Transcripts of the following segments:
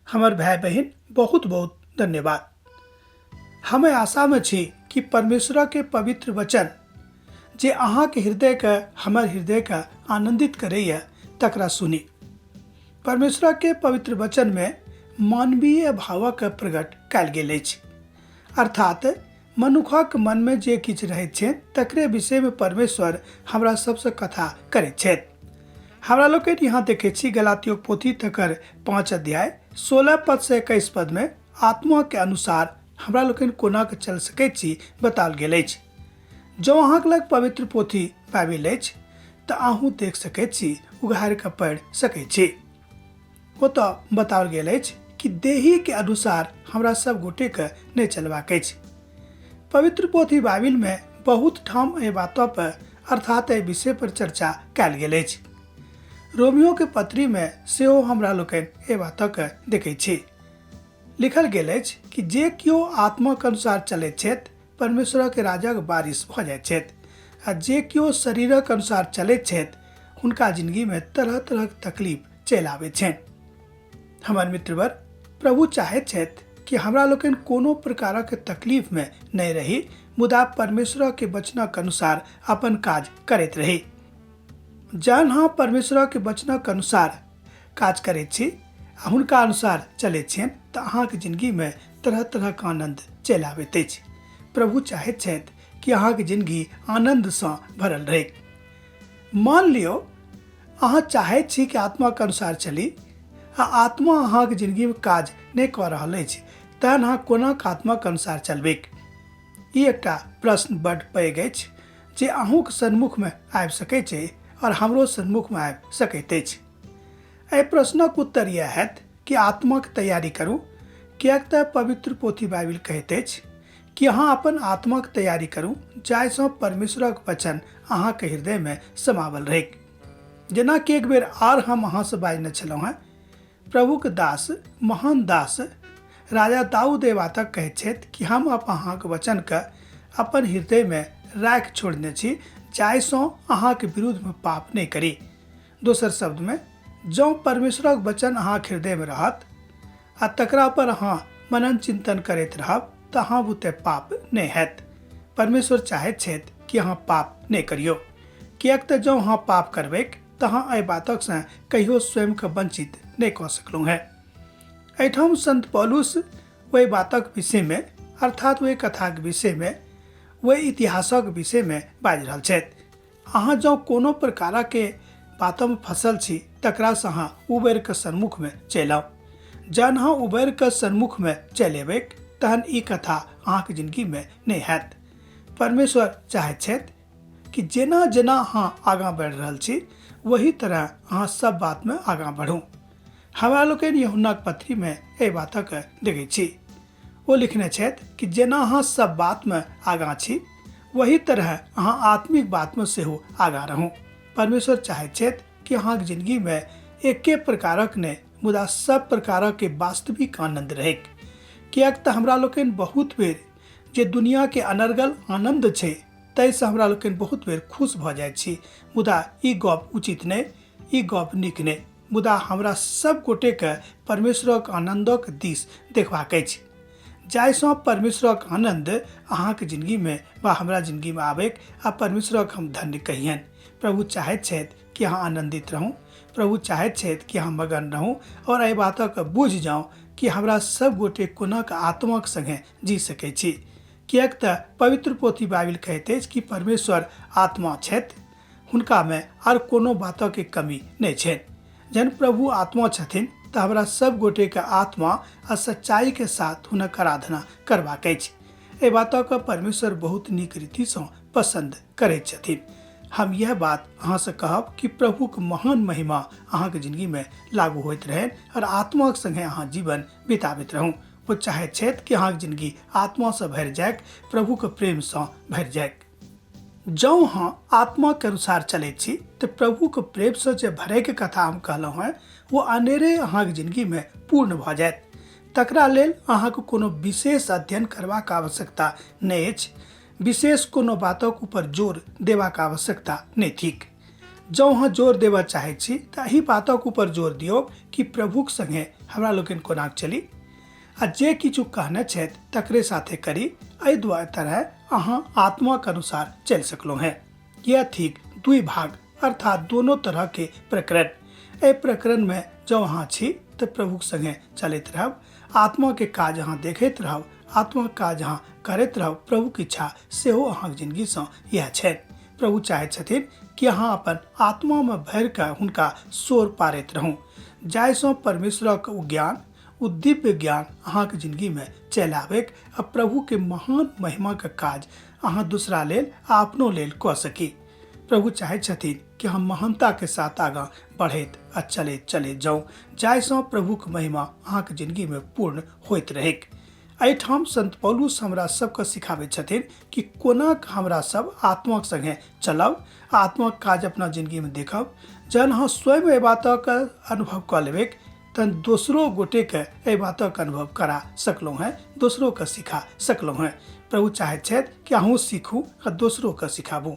हमर भाई बहन बहुत बहुत धन्यवाद। हमें आशा में छी कि परमेश्वर के पवित्र वचन जे अहाँ के हृदय के हमर हृदय के आनंदित करैया तकरा सुनी। परमेश्वर के पवित्र वचन में मानवीय भावक प्रकट कयल गेल अछि, अर्थात मनुखक मन में जे किछु रहैत छै तकरे विषय में परमेश्वर हमरा सबसे कथा करैत छथि। हमरा लोग यहाँ देखे छी गलातियो पोथी तकर 5 अध्याय 16 पद से 21 पद में आत्मा के अनुसार हमरा लोग कोना के चल सकैत छी बताओल गेल अछि। जो अहाँ लग पवित्र पोथी बाइबिल अछि तऽ अहूँ देख सकैत छी, उघार के पढ़ि सकैत छी। ओतऽ बताओल गेल अछि कि देही के अनुसार हमरा सब गोटे के नहीं चलबाक अछि। पवित्र पोथी बाइबिल में बहुत ठाम एहि बातों पर अर्थात एहि विषय पर चर्चा कयल गेल अछि। रोमियो के पत्री में सेहो हमरा लोकनि एहि बातक देखै छी। लिखल गेल अछि कि जे कियो आत्मा के अनुसार चलैत छथि परमेश्वर के राजा के वारिस भऽ जाइत छथि, आ जे कियो शरीरक अनुसार चलैत छथि हुनका जिंदगी में तरह तरह तकलीफ चलि आबैत छनि। हमर मित्रवर, प्रभु चाहैत छथि कि हमरा लोकनि कोनो प्रकारक तकलीफ में नहीं रही, मुदा परमेश्वर के वचनक अनुसार अपन काज करैत रही। जहन अहाँ परमेश्वर के वचनक अनुसार काज करैत छी आ हुनका अनुसार चलैत छियनि तऽ अहाँके जिंदगी में तरह तरह के आनंद चलि आबैत अछि। प्रभु चाहैत छथि कि अहाँके जिंदगी आनंद से भरल रहे। मान लियो अहाँ चाहैत छी कि आत्मा के अनुसार चली आ आत्मा अहाँके जिंदगी में काज नहीं कऽ रहल अछि, तहन अहाँ कोना के आत्मा के अनुसार चलबेक? ई एकटा प्रश्न बड़ पैघ अछि जे अहूँ के सन्मुख में आबि सकैत छै और हमरो सन्मुख में आबि सकैत अछि। एहि प्रश्नक उत्तर यह हैत कि आत्मा के तैयारी करू, किएक तऽ पवित्र पोथी बाइबिल कहैत अछि कि अहाँ अपन आत्मा के तैयारी करू जाहिसँ परमेश्वरक वचन अहाँ के हृदय में समावल रहे। जेना कि एक बेर आर हम अहाँ से बाजने छलहुँ हैं, प्रभु के दास, महान दास राजा दाऊद एहि बातक कहैत छथि कि हम अहाँके वचन के अपन हृदय में राखि छोड़ने छी जाहिसँ अहाँ के विरुद्ध में पाप नहीं करी। दोसर शब्द में, जँ परमेश्वरक वचन अहाँ के हृदय में रहत आ तकरा पर अहाँ मनन चिंतन करैत रहब तऽ अहाँ बुते पाप नहीं हैत। परमेश्वर चाहैत छथि कि अहाँ पाप नहीं करियो, किएक तऽ जँ अहाँ पाप करबैक तऽ अहाँ एहि बातक से कहियो स्वयं के वंचित नहीं कऽ सकलहुँ हैं। एहिठाम संत पौलुस वही बातक विषय में अर्थात वही कथा के विषय में, वही इतिहासक विषय में बाजि रहल छथि। अहाँ जँ कोनो प्रकार के बातों में फंसल छी तकरा से अहाँ उबैर के सन्मुख में चलि आउ। जहन अहाँ उबैर के सन्मुख में चलि एबैक तहन ई कथा अहाँ के जिंदगी में नहीं हैत। परमेश्वर चाहैत छथि कि जेना जेना अहाँ आगाँ बढ़ि रहल छी वही तरह अहाँ सब बात में आगाँ बढ़ू। हमरा लोकनि यूहन्नाक पत्री में एहि बातक देखै छी। ओ लिखने छथि कि जेना अहाँ सब बात में आगाँ छी वही तरह अहाँ आत्मिक बात में सेहो आगाँ रहू। परमेश्वर चाहैत छथि कि अहाँके जिंदगी में एके प्रकारक नहीं मुदा सब प्रकारक के वास्तविक आनंद रहे, किएक तऽ हमरा लोकनि बहुत बेर जे दुनिया के अनर्गल आनंद छै ताहिसँ हमरा लोकनि बहुत बेर खुश भऽ जाइत छी, मुदा ई गप उचित नहीं, ई गप नीक नहीं। मुदा हमरा सब गोटे के परमेश्वरक आनंदक दिस देखबाक अछि, जाहिसँ परमेश्वरक आनंद अहाँके जिंदगी में वा हमरा जिंदगी में आबैक आ परमेश्वरक हम धन्य कहियन। प्रभु चाहैत छथि कि अहाँ आनंदित रहू, प्रभु चाहैत छथि कि अहाँ मगन रहू और एहि बातक बुझ जाऊँ कि हमरा सब गोटे कोना के आत्माक संगे जी सकैत छी, किएक तऽ पवित्र पोथी बाइबिल कहैत अछि कि परमेश्वर आत्मा छथि, हुनका में आर कोनो बातक के कमी नहीं छनि। जहन प्रभु आत्मा छथिन तऽ हमरा सब गोटे के आत्मा आ सच्चाई के साथ हुनक आराधना करबाक अछि। एहि बातक परमेश्वर बहुत नीक रीति से पसंद करैत छथिन। हम यह बात अहाँ से कहब कि प्रभु के महान महिमा अहाँ के जिंदगी में लागू होइत रहे और आत्मा के संगे अहाँ जीवन बिताबैत रहू। वो चाहैत छथि कि अहाँ के जिंदगी आत्मा से भरि जाए, प्रभु के प्रेम से भरि जाए। जँ अहाँ आत्मा के अनुसार चलैत छी तऽ प्रभु के प्रेम से जे भरे के कथा हम कहलहुँ हैं वो अनेरे अहाँ के जिंदगी में पूर्ण भऽ जायत। तकरा लेल अहाँ के कोनो विशेष अध्ययन करबाक आवश्यकता नहीं अछि, विशेष कोनो बातक ऊपर जोर देबाक आवश्यकता नहीं थिक। जो अहाँ जोर देवा चाहे छी त एही बातक ऊपर जोर दियो कि प्रभुक संगे हमरा लोकनि कोना चली आ जे किछु कहने छथि तकरे साथे करी। एहि दुआरे तरह अहाँ आत्मा के अनुसार चल सकलो हैं। यह ठीक दुई भाग अर्थात दोनों तरह के प्रकरण। ए प्रकरण में जो अहाँ छी तो प्रभुक संगे चलते रहब, आत्मा के काज अहाँ देखते रहब, आत्मा के काज अहाँ करते रहब। प्रभु की इच्छा सेहो अहाँ जिंदगी से यह छै। प्रभु चाहे छथिन कि अहाँ अपन आत्मा में भर के हुनका शोर पारैत रहू, जाहिसँ परमेश्वरक ज्ञान उ दिव्य ज्ञान अहाँ के जिंदगी में चल आवे आ प्रभु के महान महिमा के काज अहाँ दूसरा लेल आ अपनो लेल क सकी। प्रभु चाहे छथिन कि हम महानता के साथ आगा बढ़ैत आ चलैत जाऊं, जाहिसँ प्रभु के महिमा अहाँ के जिंदगी में पूर्ण होइत रहेक। एहिठाम संत पौलुस हमरा सबके सिखाबै छथिन कि कोना हमरा सब आत्मा के संगे चलब, आत्मा के काज अपना जिंदगी में देखब। जहन अहाँ स्वयं एहि बातक अनुभव क लेबै तहन दोसरो गोटे के एहि बातक अनुभव करा सकलहुँ हैं, दोसरो के सिखा सकलहुँ हैं। प्रभु चाहे छथि कि अहूँ सीखू आ दोसरो के सिखाबू।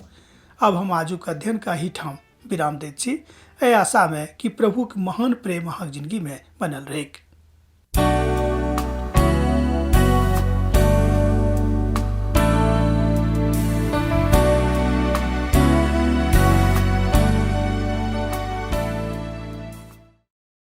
अब हम आजुक अध्ययन का ही ठाम विराम दैत छी, एहि आशा में कि प्रभु के महान प्रेम अहाँक जिंदगी में बनल रहेक।